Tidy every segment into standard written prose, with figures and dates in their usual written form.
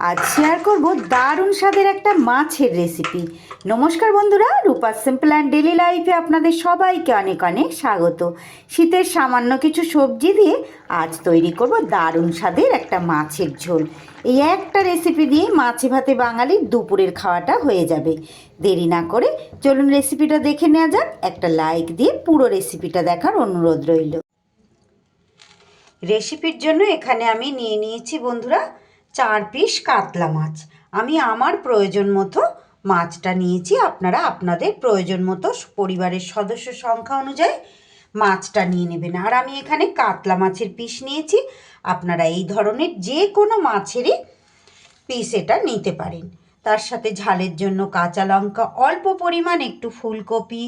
আজ শেয়ার করব দারুণ স্বাদের একটা মাছের রেসিপি। নমস্কার বন্ধুরা, রূপা সিম্পল অ্যান্ড ডেলি লাইফে আপনাদের সবাইকে অনেক অনেক স্বাগত। শীতের সামান্য কিছু সবজি দিয়ে আজ তৈরি করব দারুণ স্বাদের একটা মাছের ঝোল। এই একটা রেসিপি দিয়ে মাছে ভাতে বাঙালির দুপুরের খাওয়াটা হয়ে যাবে। দেরি না করে চলুন রেসিপিটা দেখে নেওয়া যাক। একটা লাইক দিয়ে পুরো রেসিপিটা দেখার অনুরোধ রইল। রেসিপির জন্য এখানে আমি নিয়ে নিয়েছি বন্ধুরা 4 পিস কাতলা মাছ। আমি আমার প্রয়োজন মতো মাছটা নিয়েছি, আপনারা আপনাদের প্রয়োজন মতো পরিবারের সদস্য সংখ্যা অনুযায়ী মাছটা নিয়ে নেবেন। আর আমি এখানে কাতলা মাছের পিস নিয়েছি, আপনারা এই ধরনের যে কোনো মাছেরই পিস এটা নিতে পারেন। তার সাথে ঝালের জন্য কাঁচা লঙ্কা, অল্প পরিমাণ একটু ফুলকপি,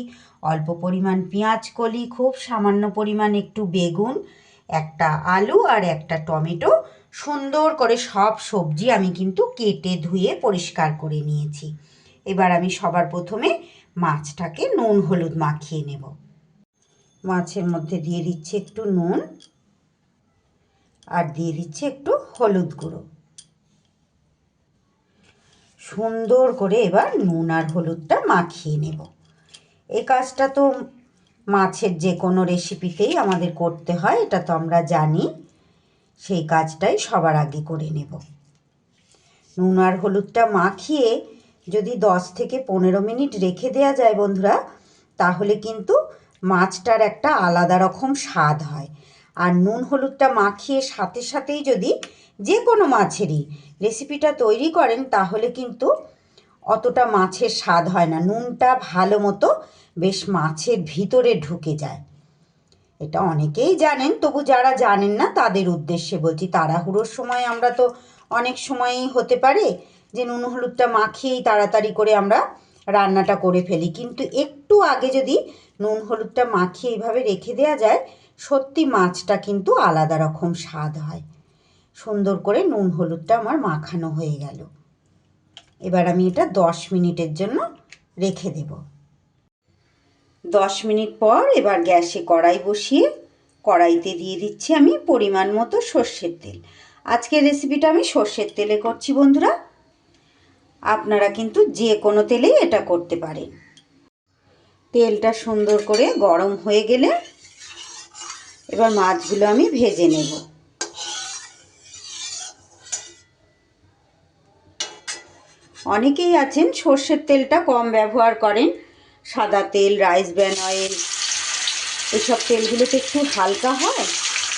অল্প পরিমাণ পেঁয়াজ কলি, খুব সামান্য পরিমাণ একটু বেগুন, একটা আলু আর একটা টমেটো, সুন্দর করে সব সবজি আমি কিন্তু কেটে ধুয়ে পরিষ্কার করে নিয়েছি। এবার আমি সবার প্রথমে মাছটাকে নুন হলুদ মাখিয়ে নেব। মাছের মধ্যে দিয়ে দিচ্ছি একটু নুন আর দিয়ে দিচ্ছি একটু হলুদ গুঁড়ো। সুন্দর করে এবার নুন আর হলুদটা মাখিয়ে নেব। এই কাজটা তো মাছের যে কোনো রেসিপিতেই আমাদের করতে হয়, এটা তো আমরা জানি। সেই কাজটাই সবার আগে করে নেব। নুন আর হলুদটা মাখিয়ে যদি 10 থেকে 15 মিনিট রেখে দেওয়া যায় বন্ধুরা, তাহলে কিন্তু মাছটার একটা আলাদা রকম স্বাদ হয়। আর নুন হলুদটা মাখিয়ে সাথে সাথেই যদি যে কোনো মাছেরই রেসিপিটা তৈরি করেন, তাহলে কিন্তু অতটা মাছের স্বাদ হয় না। নুনটা ভালো মতো বেশ মাছের ভিতরে ঢুকে যায়। এটা অনেকেই জানেন, তবু যারা জানেন না তাদের উদ্দেশ্যে বলছি। তাড়াহুড়োর সময় আমরা তো অনেক সময়ই হতে পারে যে নুন হলুদটা মাখিয়েই তাড়াতাড়ি করে আমরা রান্নাটা করে ফেলি, কিন্তু একটু আগে যদি নুন হলুদটা মাখিয়ে এইভাবে রেখে দেওয়া যায়, সত্যি মাছটা কিন্তু আলাদা রকম স্বাদ হয়। সুন্দর করে নুন হলুদটা আমার মাখানো হয়ে গেল। এবার আমি এটা 10 মিনিটের জন্য রেখে দেব। 10 মিনিট পর এবার গ্যাসে কড়াই বসিয়ে কড়াইতে দিয়ে দিচ্ছি আমি পরিমাণ মতো সর্ষের তেল। আজকের রেসিপিটা আমি সর্ষের তেলে করছি বন্ধুরা, আপনারা কিন্তু যে কোনো তেলেই এটা করতে পারেন। তেলটা সুন্দর করে গরম হয়ে গেলে এবার মাছগুলো আমি ভেজে নেব। অনেকেই আছেন সর্ষের তেলটা কম ব্যবহার করেন, সাদা তেল, রাইস ব্র্যান অয়েল, এসব তেলগুলোতে একটু হালকা হয়,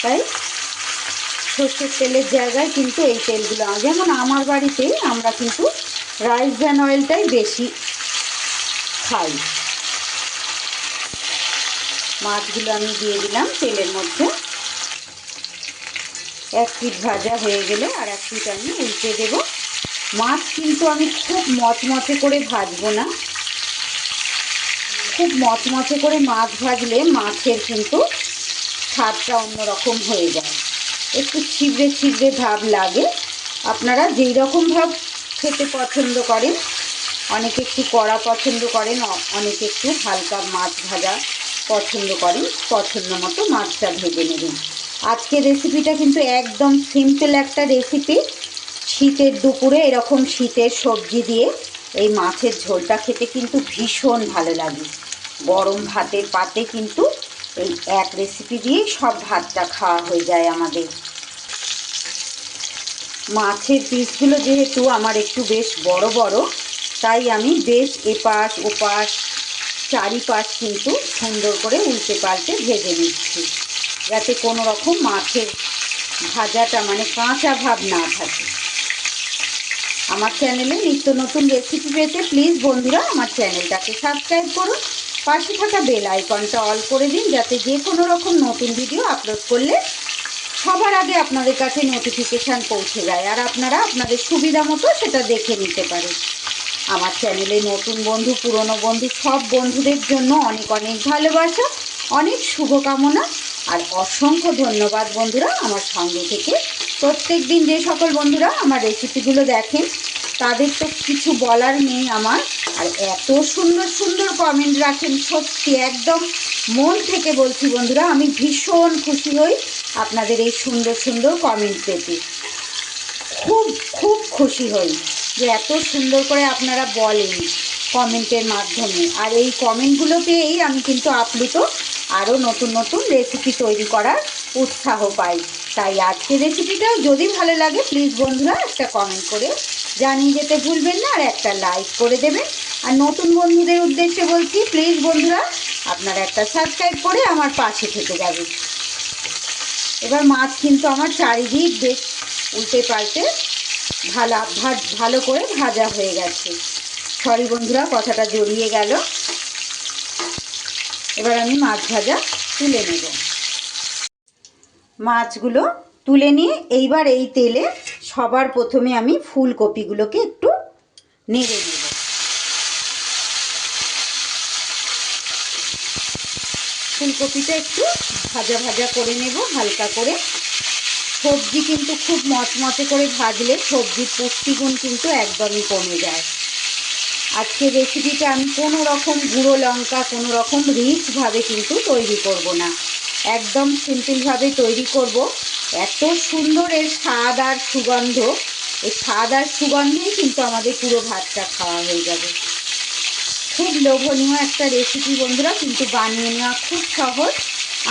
তাই সর্ষের তেলের জায়গায় কিন্তু এই তেলগুলো, যেমন আমার বাড়িতে আমরা কিন্তু রাইস ব্র্যান অয়েলটাই বেশি খাই। মাছগুলো আমি দিয়ে দিলাম তেলের মধ্যে। এক পিঠ ভাজা হয়ে গেলে আর এক পিঠ আমি উল্টে দেব। মাছ কিন্তু আমি খুব মচমচে করে ভাজবো না। খুব মচমচে করে মাছ ভাজলে মাছের কিন্তু স্বাদটা অন্যরকম হয়ে যায়, একটু ছিবড়ে ছিবড়ে ভাব লাগে। আপনারা যেই রকম ভাব খেতে পছন্দ করেন, অনেকে একটু কড়া পছন্দ করেন, অনেকে একটু হালকা মাছ ভাজা পছন্দ করেন। পছন্দ মতো মাছটা ভেজে নেবেন। আজকের রেসিপিটা কিন্তু একদম সিম্পল একটা রেসিপি। শীতের দুপুরে এরকম শীতের সবজি দিয়ে এই মাছের ঝোলটা খেতে কিন্তু ভীষণ ভালো লাগে। গরম ভাতের পাতে কিন্তু এই এক রেসিপি দিয়েই সব ভাতটা খাওয়া হয়ে যায় আমাদের। মাছের পিসগুলো যেহেতু আমার একটু বেশ বড় বড়, তাই আমি বেশ এপাশ ওপাশ চারিপাশ কিন্তু সুন্দর করে উল্টে পাল্টে ভেজে নিচ্ছি, যাতে কোনো রকম মাছের ভাজাটা মানে কাঁচা ভাব না থাকে। আমার চ্যানেলে নিত্য নতুন রেসিপি পেতে প্লিজ বন্ধুরা আমার চ্যানেলটাকে সাবস্ক্রাইব করুন, পাশে থাকা বেল আইকনটা অল করে দিন, যাতে যে কোনো রকম নতুন ভিডিও আপলোড করলে সবার আগে আপনাদের কাছে নোটিফিকেশান পৌঁছে যায়, আর আপনারা আপনাদের সুবিধা মতো সেটা দেখে নিতে পারেন। আমার চ্যানেলে নতুন বন্ধু, পুরনো বন্ধু, সব বন্ধুদের জন্য অনেক অনেক ভালোবাসা, অনেক শুভকামনা আর অসংখ্য ধন্যবাদ বন্ধুরা আমার সঙ্গে থেকে প্রত্যেক দিন যে সকল বন্ধুরা আমার রেসিপিগুলো দেখেন, তাদের তো কিছু বলার নেই আমার। আর এত সুন্দর সুন্দর কমেন্ট রাখেন, সত্যি একদম মন থেকে বলছি বন্ধুরা, আমি ভীষণ খুশি হই আপনাদের এই সুন্দর সুন্দর কমেন্ট পেতে। খুব খুব খুশি হই যে এত সুন্দর করে আপনারা বলেন কমেন্টের মাধ্যমে। আর এই কমেন্টগুলো পেয়েই আমি কিন্তু আপ্লুত আরও নতুন নতুন রেসিপি তৈরি করার উৎসাহ পাই। তাই আজকের রেসিপিটাও যদি ভালো লাগে প্লিজ বন্ধুরা একটা কমেন্ট করে জানিয়ে যেতে ভুলবেন না, আর একটা লাইক করে দেবেন। আর নতুন বন্ধুদের উদ্দেশ্যে বলছি, প্লিজ বন্ধুরা আপনারা একটা সাবস্ক্রাইব করে আমার পাশে থেকে যাবেন। এবার মাছ কিন্তু আমার চারিদিক বেশ উল্টে পাল্টে ভালো করে ভাজা হয়ে গেছে। সরি বন্ধুরা, কথাটা জড়িয়ে গেল। এবার আমি মাছ ভাজা তুলে নেব। মাছগুলো তুলে নিয়ে এইবার এই তেলে সবার প্রথমে আমি ফুলকপিগুলোকে একটু নেড়ে নেব। ফুলকপিটা একটু ভাজা ভাজা করে নেব হালকা করে। সবজি কিন্তু খুব মচমচে করে ভাজলে সবজির পুষ্টিগুণ কিন্তু একদমই কমে যায়। আজকের রেসিপিটা আমি কোনো রকম গুঁড়ো লঙ্কা, কোনো রকম রিচভাবে কিন্তু তৈরি করব না, একদম সিম্পলভাবে তৈরি করব। এত সুন্দর এর স্বাদ আর সুগন্ধ, এই স্বাদ আর সুগন্ধেই কিন্তু আমাদের পুরো ভাতটা খাওয়া হয়ে যাবে। খুব লোভনীয় একটা রেসিপি বন্ধুরা, কিন্তু বানিয়ে নেওয়া খুব সহজ।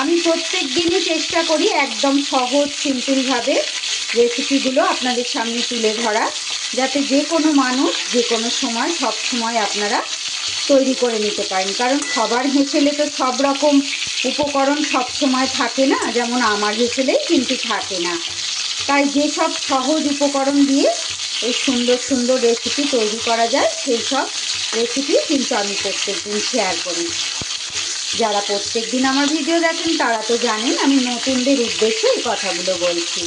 আমি প্রত্যেক দিনই চেষ্টা করি একদম সহজ সিম্পলভাবে রেসিপিগুলো আপনাদের সামনে তুলে ধরা, যাতে যে কোনো মানুষ যে কোনো সময় সব সময় আপনারা তৈরি করে নিতে পারেন। কারণ সবার হেঁচেলে তো সব রকম উপকরণ সব সময় থাকে না, যেমন আমার হেঁচেলেই কিন্তু থাকে না। তাই যেসব সহজ উপকরণ দিয়ে এই সুন্দর সুন্দর রেসিপি তৈরি করা যায় সেই সব রেসিপি কিন্তু আমি প্রত্যেকদিন শেয়ার করি। যারা প্রত্যেক দিন আমার ভিডিও দেখেন তারা তো জানেন আমি নতুনদের উদ্দেশ্যে এই কথাগুলো বলছি।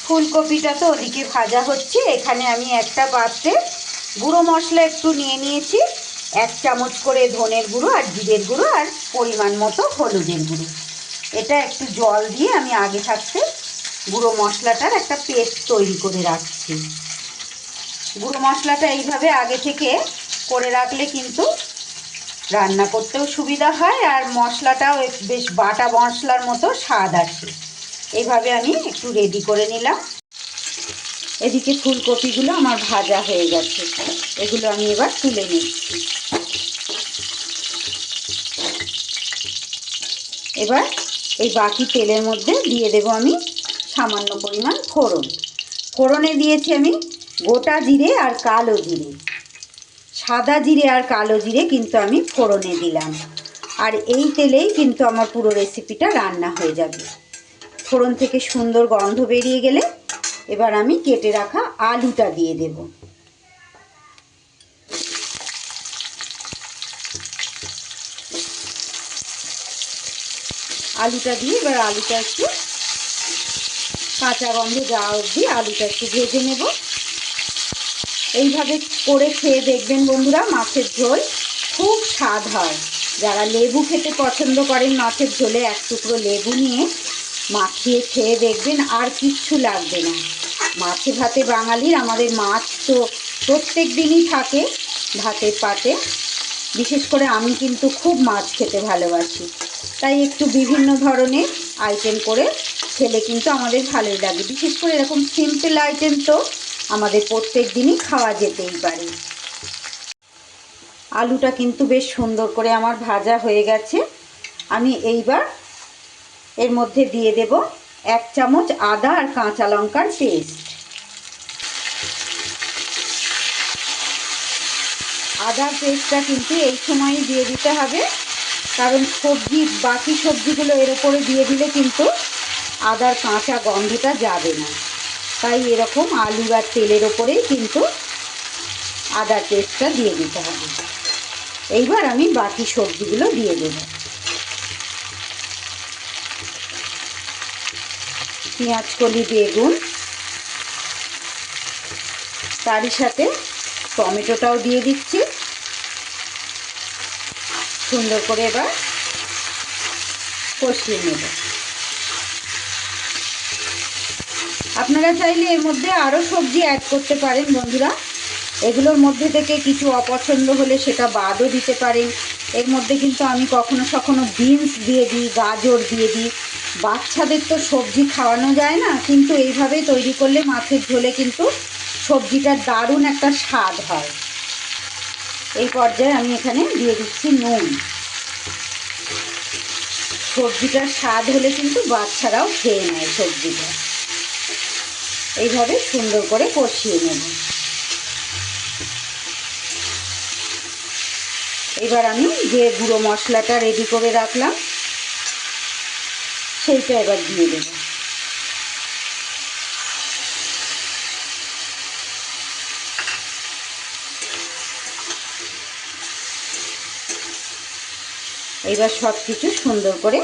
ফুলকপিটা তো ওদিকে ভাজা হচ্ছে, এখানে আমি একটা পাত্রে গুঁড়ো মশলা একটু নিয়ে নিয়েছি। 1 চামচ করে ধনের গুঁড়ো আর জিরের গুঁড়ো আর পরিমাণ মতো হলুদের গুঁড়ো। এটা একটু জল দিয়ে আমি আগে থাকতে গুঁড়ো মশলাটার একটা পেস্ট তৈরি করে রাখছি। গুঁড়ো মশলাটা এইভাবে আগে থেকে করে রাখলে কিন্তু রান্না করতেও সুবিধা হয়, আর মশলাটাও বেশ বাটা মশলার মতো স্বাদ আসে। এইভাবে আমি একটু রেডি করে নিলাম। এদিকে ফুলকপিগুলো আমার ভাজা হয়ে গেছে, এগুলো আমি এবার তুলে নিচ্ছি। এবার এই বাকি তেলের মধ্যে দিয়ে দেব আমি সামান্য পরিমাণ ফোড়ন। ফোড়নে দিয়েছি আমি গোটা জিরে আর কালো জিরে। সাদা জিরে আর কালো জিরে কিন্তু আমি ফোড়নে দিলাম, আর এই তেলেই কিন্তু আমার পুরো রেসিপিটা রান্না হয়ে যাবে। ফোড়ন থেকে সুন্দর গন্ধ বেরিয়ে গেলে এবার আমি কেটে রাখা আলুটা দিয়ে দেব। আলুটা দিয়ে এবার আলুটা একটু কাঁচা গন্ধ যাওয়া অবধি আলুটা একটু ভেজে নেব। এইভাবে করে খেয়ে দেখবেন বন্ধুরা, মাছের ঝোল খুব স্বাদ হয়। যারা লেবু খেতে পছন্দ করেন মাছের ঝোলে এক টুকরো লেবু নিয়ে মাখিয়ে খেয়ে দেখবেন আর কিচ্ছু লাগবে না। মাছে ভাতে বাঙালির আমাদের মাছ তো প্রত্যেক দিনই থাকে ভাতের পাতে। বিশেষ করে আমি কিন্তু খুব মাছ খেতে ভালোবাসি, তাই একটু বিভিন্ন ধরনের আইটেম করে খেলে কিন্তু আমাদের ভালোই লাগে। বিশেষ করে এরকম সিম্পল আইটেম তো আমাদের প্রত্যেক দিনই খাওয়া যেতেই পারে। আলুটা কিন্তু বেশ সুন্দর করে আমার ভাজা হয়ে গেছে। আমি এইবার এর মধ্যে দিয়ে দেব 1 চামচ আদা আর কাঁচা লঙ্কার পেস্ট। আদার পেস্টটা কিন্তু এই সময়ই দিয়ে দিতে হবে, কারণ বাকি সবজিগুলো এর উপরে দিয়ে দিলে কিন্তু আদার কাঁচা গন্ধটা যাবে না। তাই এরকম আলু আর তেলের ওপরেই কিন্তু আদার পেস্টটা দিয়ে দিতে হবে। এইবার আমি বাকি সবজিগুলো দিয়ে দেব। পেঁয়াজকলি, বেগুন, তারই সাথে টমেটোটাও দিয়ে দিচ্ছি। সুন্দর করে এবার কষিয়ে নেব। আপনারা চাইলে এর মধ্যে আরও সবজি অ্যাড করতে পারেন বন্ধুরা। এগুলোর মধ্যে থেকে কিছু অপছন্দ হলে সেটা বাদও দিতে পারেন। এর মধ্যে কিন্তু আমি কখনো কখনো বিনস দিয়ে দিই, গাজর দিয়ে দিই, বাচ্চাদের তো সবজি খাওয়ানো যায় না, কিন্তু এইভাবে তৈরি করলে মাছের ঝোলে কিন্তু সবজিটার দারুণ একটা স্বাদ হয়। এই পর্যায়ে আমি এখানে দিয়ে দিচ্ছি নুন। সবজিটার স্বাদ হলে কিন্তু বাচ্চারাও খেয়ে নেয় সবজিটা। এইভাবে সুন্দর করে কষিয়ে নেব। এবার আমি যে গুঁড়ো মশলাটা রেডি করে রাখলাম সেইটা এবার দিয়ে দেব। এইবার সব কিছু সুন্দর করে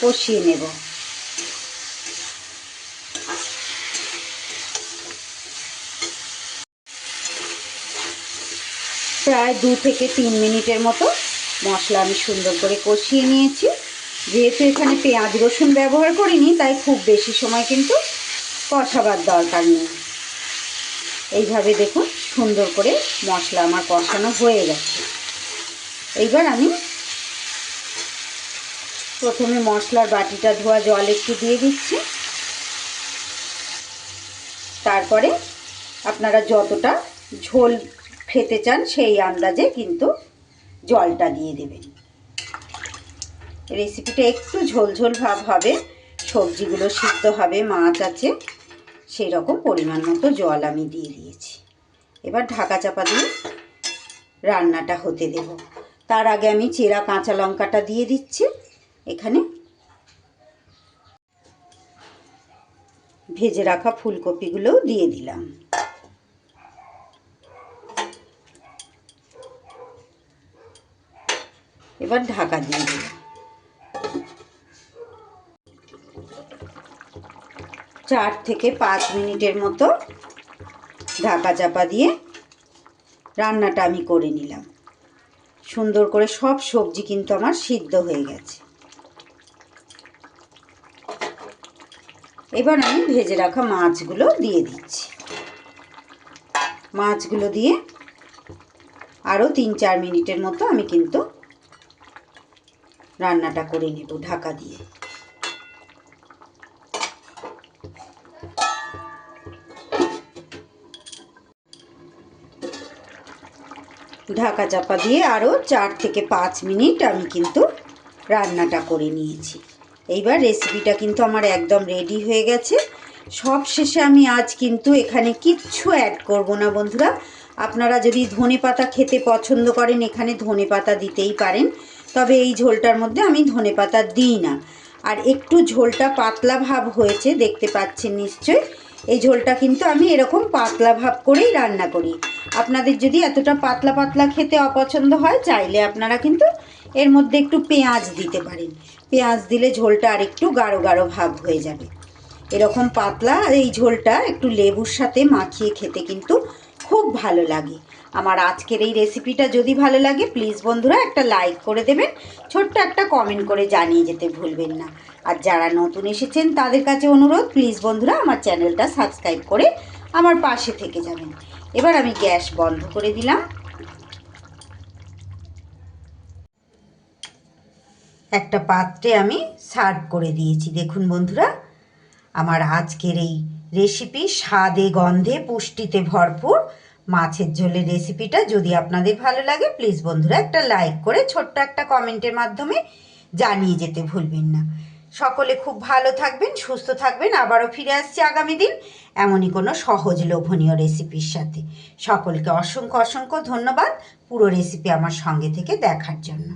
কষিয়ে নেব। প্রায় 2 থেকে 3 মিনিটের মতো মশলা আমি সুন্দর করে কষিয়ে নিয়েছি। যেহেতু এখানে পেঁয়াজ রসুন ব্যবহার করিনি, তাই খুব বেশি সময় কিন্তু কষাবার দরকার নেই। এইভাবে দেখুন সুন্দর করে মশলা আমার কষানো হয়ে গেছে। এইবার আমি প্রথমে মশলার বাটিটা ধোয়া জল একটু দিয়ে দিচ্ছি। তারপরে আপনারা যতটা ঝোল খেতে চান সেই আন্দাজে কিন্তু জলটা দিয়ে দেবেন। রেসিপিটা একটু ঝোলঝোল ভাব হবে, সবজিগুলো সিদ্ধ হবে, মাছ আছে, সেই রকম পরিমাণ মতো জল আমি দিয়ে দিয়েছি। এবার ঢাকা চাপা দিয়ে রান্নাটা হতে দেব। তার আগে আমি চেরা কাঁচা লঙ্কাটা দিয়ে দিচ্ছি। এখানে ভেজে রাখা ফুলকপিগুলোও দিয়ে দিলাম। এবার ঢাকা দিয়ে দিলাম। 4 থেকে 5 মিনিটের মতো ঢাকা চাপা দিয়ে রান্নাটা আমি করে নিলাম। সুন্দর করে সব সবজি কিন্তু আমার সিদ্ধ হয়ে গেছে। এবার আমি ভেজে রাখা মাছগুলো দিয়ে দিচ্ছি। মাছগুলো দিয়ে আরও 3-4 মিনিটের মতো আমি কিন্তু রান্নাটা করে নেব ঢাকা দিয়ে। ঢাকা চাপা দিয়ে আরও 4 থেকে 5 মিনিট আমি কিন্তু রান্নাটা করে নিয়েছি। এইবার রেসিপিটা কিন্তু আমার একদম রেডি হয়ে গেছে। সব শেষে আমি আজ কিন্তু এখানে কিচ্ছু অ্যাড করব না বন্ধুরা। আপনারা যদি ধনেপাতা খেতে পছন্দ করেন এখানে ধনেপাতা দিতেই পারেন, তবে এই ঝোলটার মধ্যে আমি ধনেপাতা দিই না। আর একটু ঝোলটা পাতলা ভাব হয়েছে, দেখতে পাচ্ছেন নিশ্চয়ই। এই ঝোলটা কিন্তু আমি এরকম পাতলা ভাব করেই রান্না করি। আপনাদের যদি এতটা পাতলা পাতলা খেতে অপছন্দ হয়, চাইলে আপনারা কিন্তু এর মধ্যে একটু পেঁয়াজ দিতে পারেন। পেঁয়াজ দিলে ঝোলটা আর একটু গাঢ় গাঢ় ভাব হয়ে যাবে। এরকম পাতলা এই ঝোলটা একটু লেবুর সাথে মাখিয়ে খেতে কিন্তু খুব ভালো লাগে। আমার আজকের এই রেসিপিটা যদি ভালো লাগে প্লিজ বন্ধুরা একটা লাইক করে দেবেন, ছোট্ট একটা কমেন্ট করে জানিয়ে যেতে ভুলবেন না। আর যারা নতুন এসেছেন তাদের কাছে অনুরোধ, প্লিজ বন্ধুরা আমার চ্যানেলটা সাবস্ক্রাইব করে আমার পাশে থেকে যাবেন। এবার আমি গ্যাস বন্ধ করে দিলাম। একটা পাত্রে আমি সার্ভ করে দিয়েছি। দেখুন বন্ধুরা, আমার আজকের এই রেসিপি স্বাদে গন্ধে পুষ্টিতে ভরপুর মাছের ঝোলের রেসিপিটা যদি আপনাদের ভালো লাগে প্লিজ বন্ধুরা একটা লাইক করে ছোট্ট একটা কমেন্টের মাধ্যমে জানিয়ে যেতে ভুলবেন না। সকলে খুব ভালো থাকবেন, সুস্থ থাকবেন। আবারও ফিরে আসছি আগামী দিন এমনই কোনো সহজ লোভনীয় রেসিপির সাথে। সকলকে অসংখ্য অসংখ্য ধন্যবাদ পুরো রেসিপি আমার সঙ্গে থেকে দেখার জন্য।